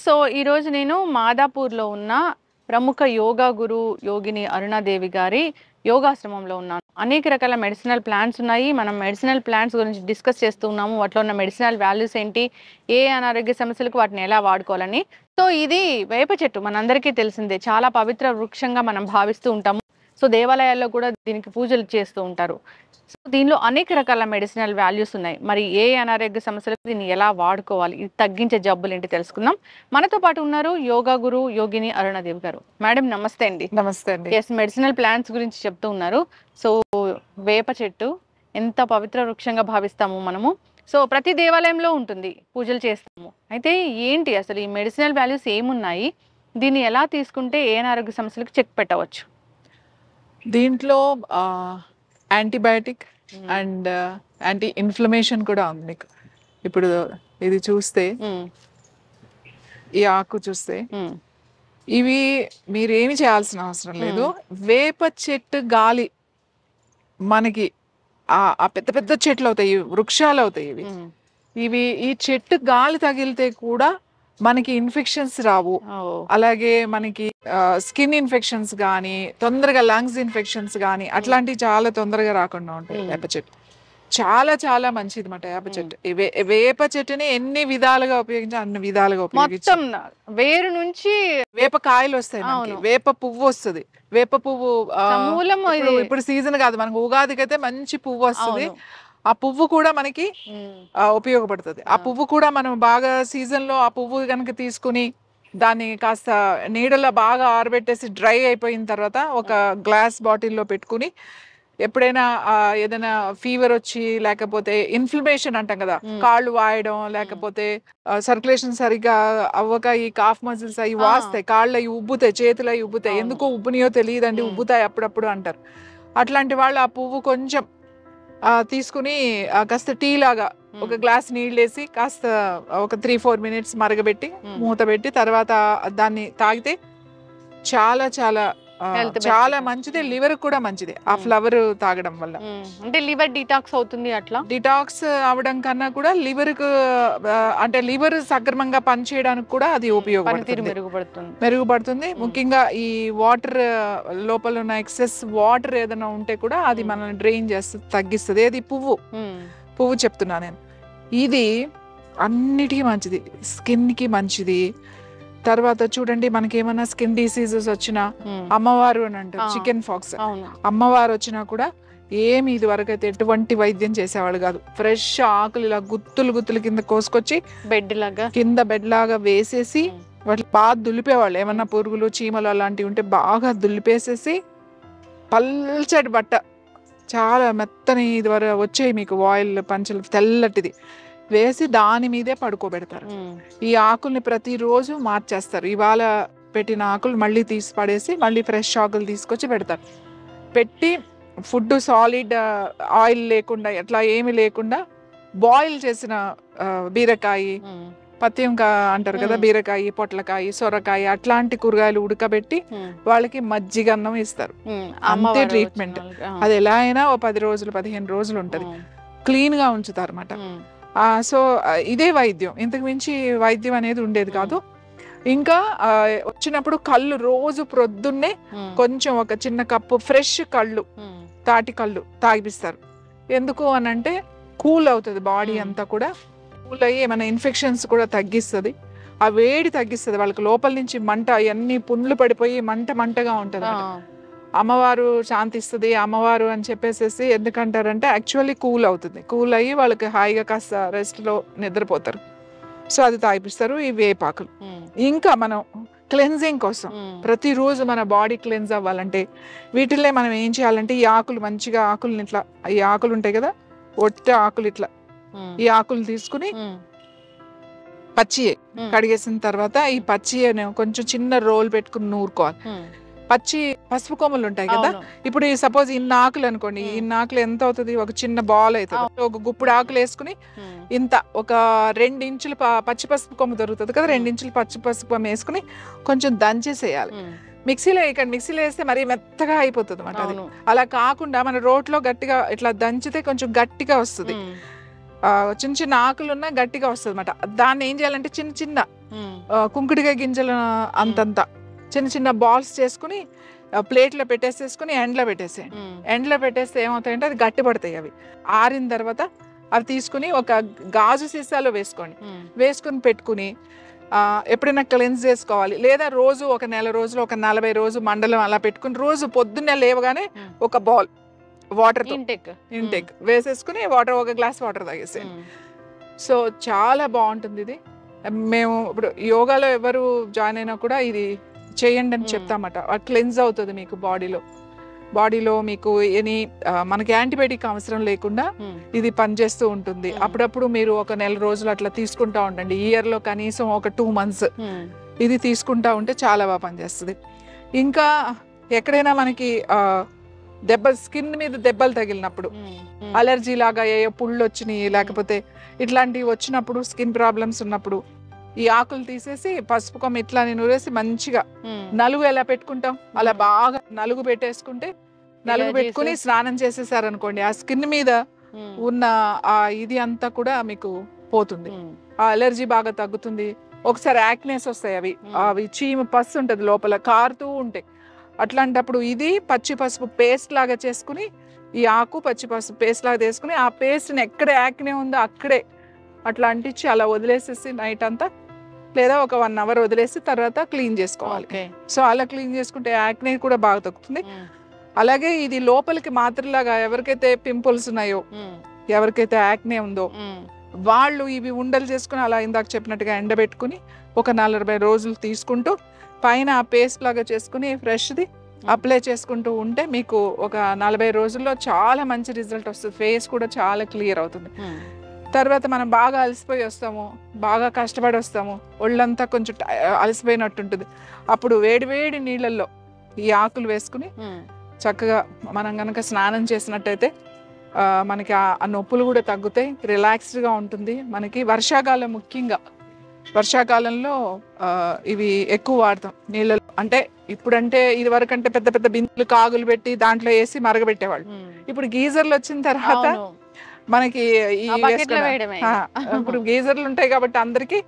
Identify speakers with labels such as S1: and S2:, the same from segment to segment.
S1: So ఈరోజు నేను మాదాపూర్లో ఉన్న ప్రముఖ యోగా గురు యోగిని అరుణాదేవి గారి యోగాశ్రమంలో ఉన్నాను. అనేక రకాల మెడిసినల్ ప్లాంట్స్ ఉన్నాయి. మనం మెడిసినల్ ప్లాంట్స్ గురించి డిస్కస్ చేస్తూ ఉన్నాము. వాటిలో ఉన్న మెడిసినల్ వాల్యూస్ ఏంటి, ఏ అనారోగ్య సమస్యలకు వాటిని ఎలా వాడుకోవాలని. సో ఇది వేప చెట్టు మనందరికీ తెలిసిందే, చాలా పవిత్ర వృక్షంగా మనం భావిస్తూ ఉంటాము. సో దేవాలయాల్లో కూడా దీనికి పూజలు చేస్తూ ఉంటారు. సో దీనిలో అనేక రకాల మెడిసినల్ వాల్యూస్ ఉన్నాయి. మరి ఏ అనారోగ్య సమస్యలకు దీన్ని ఎలా వాడుకోవాలి, ఇది తగ్గించే జబ్బులు ఏంటి తెలుసుకుందాం. మనతో పాటు ఉన్నారు యోగా గురు యోగిని అరుణాదేవి గారు. మేడం నమస్తే అండి.
S2: నమస్తే అండి.
S1: ఎస్, మెడిసినల్ ప్లాంట్స్ గురించి చెప్తూ ఉన్నారు. సో వేప చెట్టు ఎంత పవిత్ర వృక్షంగా భావిస్తాము మనము. సో ప్రతి దేవాలయంలో ఉంటుంది, పూజలు చేస్తాము. అయితే ఏంటి అసలు ఈ మెడిసినల్ వాల్యూస్ ఏమున్నాయి, దీన్ని ఎలా తీసుకుంటే ఏ అనారోగ్య సమస్యలకు చెక్ పెట్టవచ్చు?
S2: దీంట్లో యాంటీబయాటిక్ అండ్ యాంటీ ఇన్ఫ్లమేషన్ కూడా ఉంది మీకు. ఇప్పుడు ఇది చూస్తే, ఈ ఆకు చూస్తే, ఇవి మీరేమి చేయాల్సిన అవసరం లేదు. వేప చెట్టు గాలి మనకి ఆ పెద్ద పెద్ద చెట్లు అవుతాయి, వృక్షాలు అవుతాయి ఇవి. ఇవి ఈ చెట్టు గాలి తగిలితే కూడా మనకి ఇన్ఫెక్షన్స్ రావు. అలాగే మనకి స్కిన్ ఇన్ఫెక్షన్స్ కానీ, తొందరగా లంగ్స్ ఇన్ఫెక్షన్స్ కానీ అట్లాంటివి చాలా తొందరగా రాకుండా ఉంటాయి. వేప చెట్టు చాలా చాలా మంచిది మాట. వేప చెట్టు, వేప చెట్టుని ఎన్ని విధాలుగా ఉపయోగించి అన్ని విధాలుగా ఉపయోగించి,
S1: వేరు నుంచి
S2: వేప కాయలు వస్తాయి మనకి, వేప పువ్వు వస్తుంది. వేప పువ్వు ఇప్పుడు సీజన్ కాదు, మనకు ఉగాదికి అయితే మంచి పువ్వు వస్తుంది. ఆ పువ్వు కూడా మనకి ఉపయోగపడుతుంది. ఆ పువ్వు కూడా మనం బాగా సీజన్ లో ఆ పువ్వు కనుక తీసుకుని దాన్ని కాస్త నీడలో బాగా ఆరబెట్టేసి డ్రై అయిపోయిన తర్వాత ఒక గ్లాస్ బాటిల్లో పెట్టుకుని, ఎప్పుడైనా ఏదైనా ఫీవర్ వచ్చి, లేకపోతే ఇన్ఫ్లమేషన్ అంటాం కదా, కాళ్ళు వాయడం, లేకపోతే సర్క్యులేషన్ సరిగ్గా అవ్వక ఈ కాఫ్ మజిల్స్ అవి వాస్తాయి, కాళ్ళు అవి ఉబ్బుతాయి, చేతులు అవి ఉబ్బుతాయి. ఎందుకో ఉబ్బునియో తెలియదండి, ఉబ్బుతాయి అప్పుడప్పుడు అంటారు. అట్లాంటి వాళ్ళు ఆ పువ్వు కొంచెం తీసుకుని కాస్త టీ లాగా ఒక గ్లాస్ నీళ్ళు వేసి కాస్త ఒక 3-4 minutes మరగబెట్టి మూత పెట్టి తర్వాత దాన్ని తాగితే చాలా చాలా చాలా మంచిది. లివర్ కూడా మంచిది ఆ ఫ్లవర్ తాగడం వల్ల.
S1: అంటే లివర్ డిటాక్స్ అవుతుంది. అట్లా డిటాక్స్
S2: అవడం కన్నా కూడా లివర్ కు అంటే లివర్ సక్రమంగా పనిచేయడానికి కూడా అది ఉపయోగపడుతుంది, మెరుగుపడుతుంది. ముఖ్యంగా ఈ వాటర్ లోపల ఉన్న ఎక్సెస్ వాటర్ ఏదైనా ఉంటే కూడా అది మనల్ని డ్రైన్ చేస్తుంది, తగ్గిస్తుంది. ఏది పువ్వు చెప్తున్నా నేను. ఇది అన్నిటికీ మంచిది, స్కిన్ కి మంచిది. తర్వాత చూడండి, మనకి ఏమైనా స్కిన్ డిసీజెస్ వచ్చినా, అమ్మవారు అని అంటారు, చికెన్ ఫాక్స్, అమ్మవారు వచ్చినా కూడా ఏమి ఇది వరకు అయితే ఎటువంటి వైద్యం చేసేవాళ్ళు కాదు. ఫ్రెష్ ఆకులు ఇలా గుత్తులు కింద కోసుకొచ్చి కింద బెడ్ లాగా వేసేసి వాటి బాగా దులిపేవాళ్ళు. ఏమన్నా పురుగులు చీమలు అలాంటివి ఉంటే బాగా దులిపేసేసి పల్చటి బట్ట, చాలా మెత్తని ఇది వరకు వచ్చాయి మీకు వాయిల్ పంచలు తెల్లటిది వేసి దాని మీదే పడుకోబెడతారు. ఈ ఆకుల్ని ప్రతిరోజు మార్చేస్తారు. ఇవాళ పెట్టిన ఆకులు మళ్ళీ తీసి పడేసి మళ్ళీ ఫ్రెష్ ఆకులు తీసుకొచ్చి పెడతారు. పెట్టి ఫుడ్ సాలిడ్ ఆయిల్ లేకుండా, ఎట్లా ఏమి లేకుండా బాయిల్ చేసిన బీరకాయ, పత్యంకా అంటారు కదా, బీరకాయ, పొట్లకాయ, సొరకాయ అట్లాంటి కూరగాయలు ఉడకబెట్టి వాళ్ళకి మజ్జిగన్నం ఇస్తారు. అంతే ట్రీట్మెంట్. అది ఎలా అయినా 10 రోజులు 15 రోజులు ఉంటది. క్లీన్ గా ఉంచుతారు అన్నమాట. సో ఇదే వైద్యం, ఇంతకు మించి వైద్యం అనేది ఉండేది కాదు. ఇంకా వచ్చినప్పుడు కళ్ళు రోజు ప్రొద్దున్నే కొంచెం ఒక చిన్న కప్పు ఫ్రెష్ కళ్ళు, తాటి కళ్ళు తాగిపిస్తారు. ఎందుకు అనంటే కూల్ అవుతుంది బాడీ అంతా కూడా, కూల్ అయ్యి మన ఇన్ఫెక్షన్స్ కూడా తగ్గిస్తుంది, ఆ వేడి తగ్గిస్తుంది. వాళ్ళకి లోపల నుంచి మంట, అవన్నీ పుండ్లు పడిపోయి మంటగా ఉంటుంది. అమ్మవారు శాంతిస్తుంది అమ్మవారు అని చెప్పేసేసి ఎందుకంటారంటే యాక్చువల్లీ కూల్ అవుతుంది, కూల్ అయ్యి వాళ్ళకి హాయిగా కాస్త రెస్ట్ లో నిద్రపోతారు. సో అది తాగిపిస్తారు ఈ వేపాకులు. ఇంకా మనం క్లెన్జింగ్ కోసం ప్రతిరోజు మన బాడీ క్లెన్స్ అవ్వాలంటే వీటిల్లో మనం ఏం చేయాలంటే, ఈ ఆకులు మంచిగా ఆకులు ఇట్లా, ఈ ఆకులు ఉంటాయి కదా, ఒట్టి ఆకులు ఇట్లా, ఈ ఆకులు తీసుకుని పచ్చి కడిగేసిన తర్వాత ఈ పచ్చి కొంచెం చిన్న రోల్ పెట్టుకుని నూరుకోవాలి. పచ్చి పసుపు కొమ్మలు ఉంటాయి కదా, ఇప్పుడు సపోజ్ ఇన్ని ఆకులు అనుకోండి, ఇన్ని ఆకులు ఎంత అవుతుంది, ఒక చిన్న బాల్ అవుతుంది. ఒక గుప్పుడు ఆకులు వేసుకుని ఇంత ఒక 2 ఇంచులు పచ్చి పసుపు కొమ్మ దొరుకుతుంది కదా, 2 ఇంచులు పచ్చి పసుపు కొమ్మ వేసుకుని కొంచెం దంచేసేయాలి. మిక్సీలో వేయకండి, మిక్సీలో వేస్తే మరీ మెత్తగా అయిపోతుంది అన్నమాట. అది అలా కాకుండా మన రోట్లో గట్టిగా ఇట్లా దంచితే కొంచెం గట్టిగా వస్తుంది. చిన్న చిన్న ఆకులు ఉన్నా గట్టిగా వస్తుంది అనమాట. దాన్ని ఏం చేయాలంటే చిన్న చిన్న కుంకుడికాయ గింజలు అంతంత చిన్న చిన్న బాల్స్ చేసుకుని ప్లేట్లో పెట్టేసేసుకుని ఎండలో పెట్టేసేయండి. ఎండలో పెట్టేస్తే ఏమవుతాయంటే అది గట్టి పడతాయి. అవి ఆరిన తర్వాత అవి తీసుకుని ఒక గాజు సీసాలో వేసుకోండి. వేసుకుని పెట్టుకుని ఎప్పుడైనా క్లెన్స్ చేసుకోవాలి, లేదా రోజు ఒక నెల రోజులు ఒక 40 రోజు మండలం అలా పెట్టుకుని రోజు పొద్దున్నే లేవగానే ఒక బాల్ వాటర్ ఇంటేక్ వేసేసుకుని ఒక గ్లాస్ వాటర్ తాగేసేయండి. సో చాలా బాగుంటుంది ఇది. మేము ఇప్పుడు యోగాలో ఎవరు జాయిన్ అయినా కూడా ఇది చేయండి అని చెప్తామట. క్లెన్స్ అవుతుంది మీకు బాడీలో మీకు మనకి యాంటీబయాటిక్ అవసరం లేకుండా ఇది పనిచేస్తూ ఉంటుంది. అప్పుడప్పుడు మీరు ఒక నెల రోజులు అట్లా తీసుకుంటా ఉండండి. ఇయర్ లో కనీసం ఒక 2 months ఇది తీసుకుంటా ఉంటే చాలా బాగా పనిచేస్తుంది. ఇంకా ఎక్కడైనా మనకి స్కిన్ మీద దెబ్బలు తగిలినప్పుడు, అలర్జీ లాగా ఏ పుళ్ళు వచ్చినాయి లేకపోతే ఇట్లాంటివి వచ్చినప్పుడు, స్కిన్ ప్రాబ్లమ్స్ ఉన్నప్పుడు ఈ ఆకులు తీసేసి పసుపు కొమ్మ ఇట్లా నూరేసి మంచిగా నలుగు ఎలా పెట్టుకుంటాం అలా బాగా నలుగు పెట్టుకుని స్నానం చేసేసారనుకోండి, ఆ స్కిన్ మీద ఉన్న ఆ ఇది అంతా కూడా మీకు పోతుంది. ఆ అలర్జీ బాగా తగ్గుతుంది. ఒకసారి యాక్నేస్ వస్తాయి, అవి చీమ పసు ఉంటది లోపల కారుతూ ఉంటాయి. అట్లాంటప్పుడు ఇది పచ్చి పసుపు పేస్ట్ లాగా చేసుకుని, ఈ ఆకు పచ్చి పసుపు పేస్ట్ లాగా తీసుకుని ఆ పేస్ట్ని ఎక్కడ యాక్నే ఉందో అక్కడే అట్లా అంటించి అలా వదిలేసేసి నైట్ అంతా, లేదా ఒక 1 hour వదిలేసి తర్వాత క్లీన్ చేసుకోవాలి. సో అలా క్లీన్ చేసుకుంటే యాక్నే కూడా బాగా తగ్గుతుంది. అలాగే ఇది లోపలికి మాత్రలాగా ఎవరికైతే పింపుల్స్ ఉన్నాయో, ఎవరికైతే యాక్నే ఉందో వాళ్ళు ఇవి ఉండలు చేసుకుని అలా ఇందాక చెప్పినట్టుగా ఎండబెట్టుకుని ఒక 40 రోజులు తీసుకుంటూ పైన ఆ పేస్ట్ లాగా చేసుకుని ఫ్రెష్ది అప్లై చేసుకుంటూ ఉంటే మీకు ఒక 40 రోజుల్లో చాలా మంచి రిజల్ట్ వస్తుంది. ఫేస్ కూడా చాలా క్లియర్ అవుతుంది. తర్వాత మనం బాగా అలసిపోయి వస్తాము, బాగా కష్టపడి వస్తాము, ఒళ్ళంతా కొంచెం అలసిపోయినట్టు ఉంటుంది. అప్పుడు వేడి నీళ్ళల్లో ఈ ఆకులు వేసుకుని చక్కగా మనం కనుక స్నానం చేసినట్టయితే మనకి ఆ నొప్పులు కూడా తగ్గుతాయి, రిలాక్స్డ్గా ఉంటుంది. మనకి వర్షాకాలంలో ఇవి ఎక్కువ వాడతాం నీళ్ళలో. అంటే ఇప్పుడంటే ఇది వరకు అంటే పెద్ద పెద్ద బిందులు కాగులు పెట్టి దాంట్లో వేసి మరగబెట్టేవాళ్ళు. ఇప్పుడు గీజర్లు వచ్చిన తర్వాత మనకి ఇప్పుడు గీజర్లు ఉంటాయి కాబట్టి అందరికి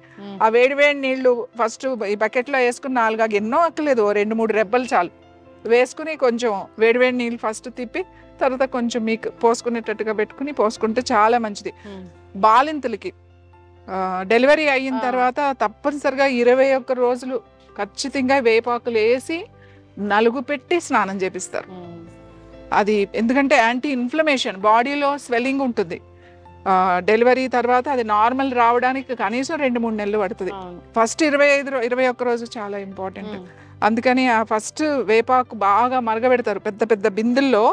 S2: ఆ వేడి నీళ్లు ఫస్ట్ ఈ బకెట్ లో వేసుకుని 4 ఎన్నో అక్కలేదు, 2-3 రెబ్బలు చాలు వేసుకుని కొంచెం వేడి నీళ్ళు ఫస్ట్ తిప్పి తర్వాత కొంచెం మీకు పోసుకునేటట్టుగా పెట్టుకుని పోసుకుంటే చాలా మంచిది. బాలింతలకి డెలివరీ అయిన తర్వాత తప్పనిసరిగా 21 రోజులు ఖచ్చితంగా వేపాకులు వేసి నలుగు పెట్టి స్నానం చేపిస్తారు. అది ఎందుకంటే యాంటీ ఇన్ఫ్లమేషన్, బాడీలో స్వెల్లింగ్ ఉంటుంది. డెలివరీ తర్వాత అది నార్మల్ రావడానికి కనీసం 2-3 నెలలు పడుతుంది. ఫస్ట్ 21 రోజు చాలా ఇంపార్టెంట్. అందుకని ఆ ఫస్ట్ వేపాకు బాగా మరగబెడతారు. పెద్ద పెద్ద బిందుల్లో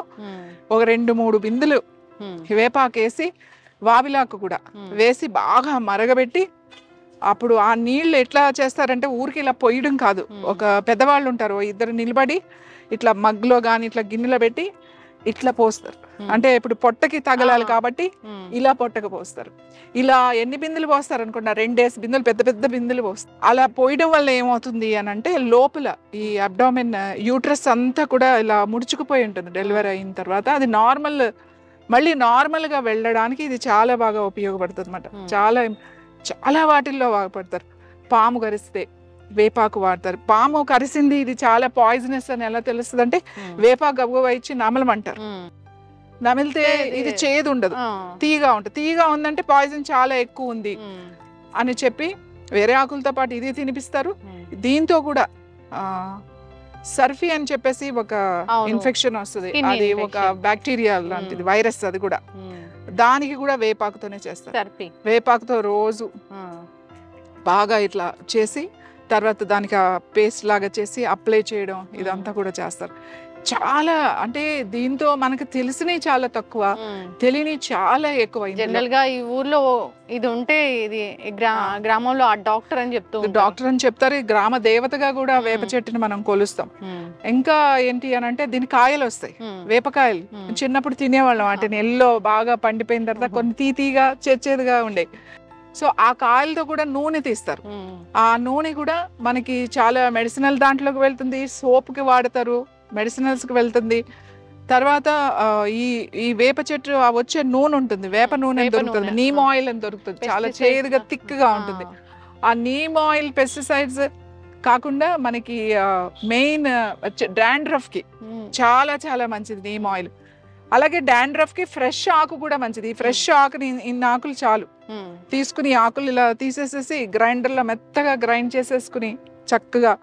S2: ఒక 2-3 బిందులు వేపాకు వేసి వావిలాకు కూడా వేసి బాగా మరగబెట్టి అప్పుడు ఆ నీళ్లు ఎట్లా చేస్తారంటే ఊరికి ఇలా పొయ్యడం కాదు, ఒక పెద్దవాళ్ళు ఉంటారు, 2 నిలబడి ఇట్లా మగ్గులో గాని ఇట్లా గిన్నెలో పెట్టి ఇట్లా పోస్తారు. అంటే ఇప్పుడు పొట్టకి తగలాలి కాబట్టి ఇలా పొట్టకు పోస్తారు. ఇలా ఎన్ని బిందులు పోస్తారు అనుకున్నా, 2 బిందులు పెద్ద పెద్ద బిందులు పోస్తారు. అలా పోయడం వల్ల ఏమవుతుంది అని అంటే లోపల ఈ అబ్డామిన్ యూట్రస్ అంతా కూడా ఇలా ముడుచుకుపోయి ఉంటుంది. డెలివరీ అయిన తర్వాత అది మళ్ళీ నార్మల్ గా వెళ్ళడానికి ఇది చాలా బాగా ఉపయోగపడుతుంది అన్నమాట. చాలా వాటిల్లో వాడతారు. పాము కరిస్తే వేపాకు వాడతారు. పాము కరిసింది ఇది చాలా పాయిజనస్ అని ఎలా తెలుస్తుంది అంటే వేపాకు గబగబా ఇచ్చి నమలమంటారు. నమిలితే ఇది చేదు ఉండదు, తీయగా ఉంటుంది. తీయగా ఉందంటే పాయిజన్ చాలా ఎక్కువ ఉంది అని చెప్పి వేరే ఆకులతో పాటు ఇది తినిపిస్తారు. దీంతో కూడా సర్ఫీ అని చెప్పేసి ఒక ఇన్ఫెక్షన్ వస్తుంది, అది ఒక బ్యాక్టీరియా లాంటిది, వైరస్. అది కూడా దానికి కూడా వేపాకుతోనే చేస్తారు. వేపాకుతో రోజు బాగా ఇట్లా చేసి తర్వాత దానికి ఆ పేస్ట్ లాగా చేసి అప్లై చేయడం ఇదంతా కూడా చేస్తారు. చాలా అంటే దీంతో మనకు తెలిసినవి చాలా తక్కువ, తెలియని చాలా ఎక్కువ.
S1: జనరల్ గా ఈ ఊర్లో ఇది ఉంటే ఇది గ్రామంలో ఆ డాక్టర్ అని
S2: చెప్తారు. గ్రామ దేవతగా కూడా వేప చెట్టుని మనం కొలుస్తాం. ఇంకా ఏంటి అని అంటే దీని కాయలు వస్తాయి, వేపకాయలు. చిన్నప్పుడు తినేవాళ్ళం వాటిని. ఎల్లో బాగా పండిపోయిన తర్వాత కొన్ని తీతీగా చేదుగా ఉండేవి. సో ఆ కాయలతో కూడా నూనె తీస్తారు. ఆ నూనె కూడా మనకి చాలా మెడిసినల్ దాంట్లోకి వెళ్తుంది, సోప్కి వాడతారు, మెడిసినల్స్కి వెళ్తుంది. తర్వాత ఈ ఈ వేప చెట్టు వచ్చే నూనె ఉంటుంది, వేప నూనె దొరుకుతుంది, నీమ్ ఆయిల్ అని దొరుకుతుంది, చాలా చేదుగా థిక్గా ఉంటుంది. ఆ నీమ్ ఆయిల్ పెస్టిసైడ్స్ కాకుండా మనకి మెయిన్ డాండ్రఫ్ కి చాలా చాలా మంచిది నీమ్ ఆయిల్. అలాగే డాండ్రఫ్ కి ఫ్రెష్ ఆకు కూడా మంచిది. ఫ్రెష్ ఆకుని ఇన్ని ఆకులు చాలు తీసుకుని, ఆకులు ఇలా తీసేసేసి గ్రైండర్ లో మెత్తగా గ్రైండ్ చేసేసుకుని చక్కగా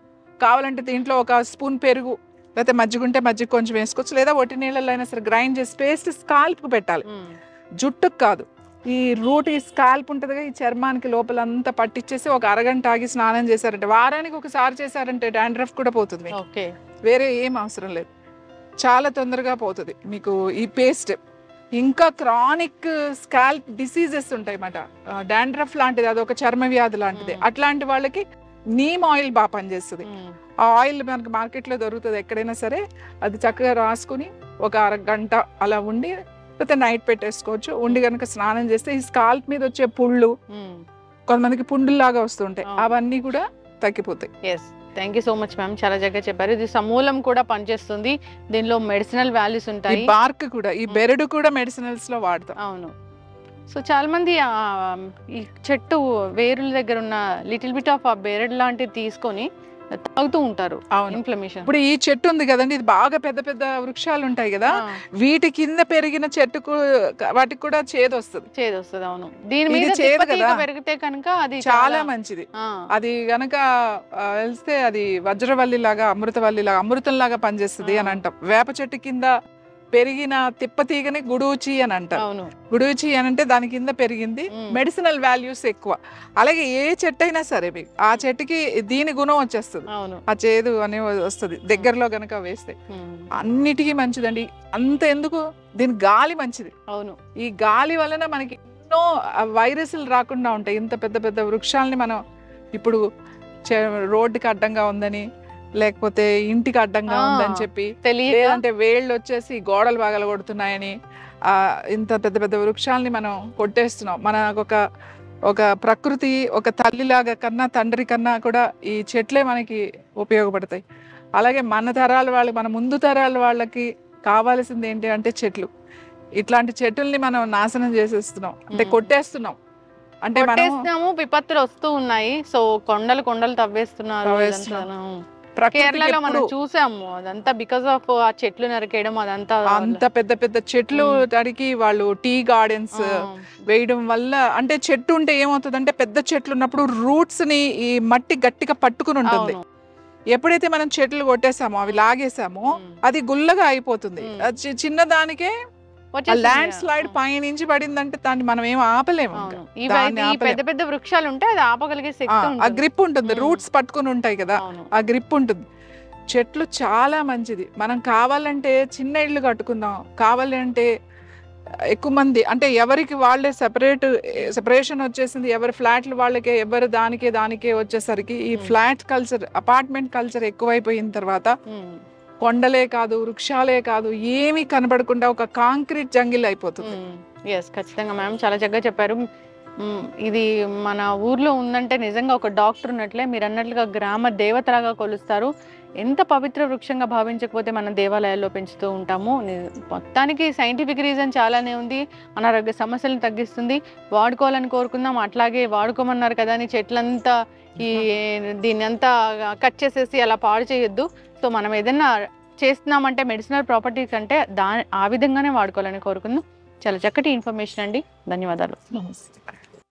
S2: కావాలంటే దీంట్లో ఒక స్పూన్ పెరుగు లేకపోతే మజ్జిగ ఉంటే మజ్జిగ కొంచెం వేసుకోవచ్చు, లేదా ఒట్టి నీళ్ళలో అయినా సరే గ్రైండ్ చేసి పేస్ట్ స్కాల్ప్ కు పెట్టాలి, జుట్టుకు కాదు. ఈ రూట్ ఈ స్కాల్ప్ ఉంటుందిగా, ఈ చర్మానికి లోపల అంతా పట్టించేసి ఒక అరగంట ఆగి స్నానం చేశారంటే, వారానికి ఒకసారి చేశారంటే డాండ్రఫ్ కూడా పోతుంది, వేరే ఏం అవసరం లేదు, చాలా తొందరగా పోతుంది మీకు ఈ పేస్ట్. ఇంకా క్రానిక్ స్కాల్ప్ డిసీజెస్ ఉంటాయి అన్నమాట, డాండ్రఫ్ లాంటిది, అది ఒక చర్మ వ్యాధి లాంటిది, అట్లాంటి వాళ్ళకి నీమ్ ఆయిల్ బాగా పనిచేస్తుంది. ఆ ఆయిల్ మనకి మార్కెట్లో దొరుకుతుంది ఎక్కడైనా సరే, అది చక్కగా రాసుకుని ఒక అరగంట అలా ఉండి లేకపోతే నైట్ పెట్టేసుకోవచ్చు. ఉండి కనుక స్నానం చేస్తే ఈ స్కాల్ప్ మీద వచ్చే పుళ్ళు, కొంతమందికి పుండుల్లాగా వస్తుంటాయి, అవన్నీ కూడా తగ్గిపోతాయి.
S1: Thank you so much ma'am, చాలా చక్కగా చెప్పారు. ఇది సమూలం కూడా పనిచేస్తుంది, దీనిలో మెడిసినల్ వాల్యూస్ ఉంటాయి.
S2: బార్క్ కూడా, ఈ బెరడు కూడా మెడిసినల్స్ లో వాడతాం.
S1: అవును. సో చాలా మంది ఈ చెట్టు వేరుల దగ్గర ఉన్న లిటిల్ బిట్ ఆఫ్ ఆ బెరడ్ లాంటివి తీసుకొని తాగుతూ ఉంటారు. ఇన్ఫ్లమేషన్.
S2: ఇప్పుడు ఈ చెట్టు ఉంది కదండి, ఇది బాగా పెద్ద పెద్ద వృక్షాలు ఉంటాయి కదా, వీటి కింద పెరిగిన చెట్టుకు వాటికి కూడా చేదు వస్తుంది.
S1: అవును, దీని మీద చేదు కదా, పెరిగితే కనుక అది
S2: చాలా మంచిది. అది గనక వెళ్తే అది వజ్రవల్లి లాగా, అమృతవల్లి లాగా, అమృతం లాగా పనిచేస్తుంది అని అంటాం. వేప చెట్టు కింద పెరిగిన తిప్పతీగని గుడూచి అని అంటారు. గుడూచి అని అంటే దాని కింద పెరిగింది, మెడిసినల్ వాల్యూస్ ఎక్కువ. అలాగే ఏ చెట్టు అయినా సరే మీకు ఆ చెట్టుకి దీని గుణం వచ్చేస్తుంది, ఆ చేదు అనే వస్తుంది దగ్గరలో గనక వేస్తే. అన్నిటికీ మంచిదండి. అంత ఎందుకు, దీని గాలి మంచిది. అవును, ఈ గాలి వలన మనకి ఎన్నో వైరస్లు రాకుండా ఉంటాయి. ఇంత పెద్ద పెద్ద వృక్షాలని మనం ఇప్పుడు రోడ్డుకి అడ్డంగా ఉందని, లేకపోతే ఇంటికి అడ్డంగా ఉందని చెప్పి, లేదంటే వేళ్ళు వచ్చేసి గోడలు బాగా కొడుతున్నాయని ఇంత పెద్ద పెద్ద వృక్షాలని మనం కొట్టేస్తున్నాం. మనకు ఒక ప్రకృతి ఒక తల్లిలాగా కన్నా తండ్రి కన్నా కూడా ఈ చెట్లే మనకి ఉపయోగపడతాయి. అలాగే మన తరాల వాళ్ళు, మన ముందు తరాల వాళ్ళకి కావాల్సింది ఏంటి అంటే చెట్లు. ఇట్లాంటి చెట్లని మనం నాశనం చేసేస్తున్నాం, అంటే కొట్టేస్తున్నాం. అంటే
S1: మనం విపత్తులు వస్తూ ఉన్నాయి. సో కొండలు తవ్వేస్తున్నారు. కేరళలో మనం చూసాము, అదంతా బికాస్ ఆఫ్ ఆ చెట్లు నరికేయడం, అదంతా
S2: అంత పెద్ద పెద్ద చెట్లు తడికి వాళ్ళు టీ గార్డెన్స్ వేయడం వల్ల. అంటే చెట్టు ఉంటే ఏమవుతుంది అంటే, పెద్ద చెట్లు ఉన్నప్పుడు రూట్స్ ని ఈ మట్టి గట్టిగా పట్టుకుని ఉంటుంది. ఎప్పుడైతే మనం చెట్లు కొట్టేసామో, అవి లాగేసామో, అది గుల్లగా అయిపోతుంది. చిన్నదానికే ల్యాండ్ స్లైడ్ పైనుంచి పడిందంటే దాన్ని మనం ఏం ఆపలేము.
S1: పెద్ద పెద్ద వృక్షాలు ఉంటే అది ఆపగలిగే శక్తి,
S2: ఆ గ్రిప్ ఉంటుంది, రూట్స్ పట్టుకుని ఉంటాయి కదా, ఆ గ్రిప్ ఉంటుంది. చెట్లు చాలా మంచిది. మనం కావాలంటే చిన్న ఇళ్ళు కట్టుకుందాం, కావాలంటే ఎక్కువ మంది, అంటే ఎవరికి వాళ్ళే సెపరేషన్ వచ్చేసింది, ఎవరి ఫ్లాట్లు వాళ్ళకే, ఎవరు దానికే వచ్చేసరికి ఈ ఫ్లాట్ కల్చర్, అపార్ట్మెంట్ కల్చర్ ఎక్కువైపోయిన తర్వాత కొండలే కాదు, వృక్షాలే కాదు, ఏమీ కనబడకుండా ఒక కాంక్రీట్ జంగిల్ అయిపోతుంది.
S1: ఖచ్చితంగా మ్యామ్, చాలా చక్కగా చెప్పారు. ఇది మన ఊర్లో ఉందంటే నిజంగా ఒక డాక్టర్ ఉన్నట్లే, మీరు అన్నట్లుగా గ్రామ దేవతలాగా కొలుస్తారు. ఎంత పవిత్ర వృక్షంగా భావించకపోతే మన దేవాలయాల్లో పెంచుతూ ఉంటాము. మొత్తానికి సైంటిఫిక్ రీజన్ చాలానే ఉంది, అనారోగ్య సమస్యలను తగ్గిస్తుంది, వాడుకోవాలని కోరుకుందాం. అట్లాగే వాడుకోమన్నారు కదా అని చెట్లంతా దీన్ని అంతా కట్ చేసేసి అలా పాడు చేయొద్దు. సో మనం ఏదైనా చేస్తున్నామంటే మెడిసినల్ ప్రాపర్టీస్ అంటే ఆ విధంగానే వాడుకోవాలని కోరుకుందాం. చాలా చక్కటి ఇన్ఫర్మేషన్ అండి, ధన్యవాదాలు.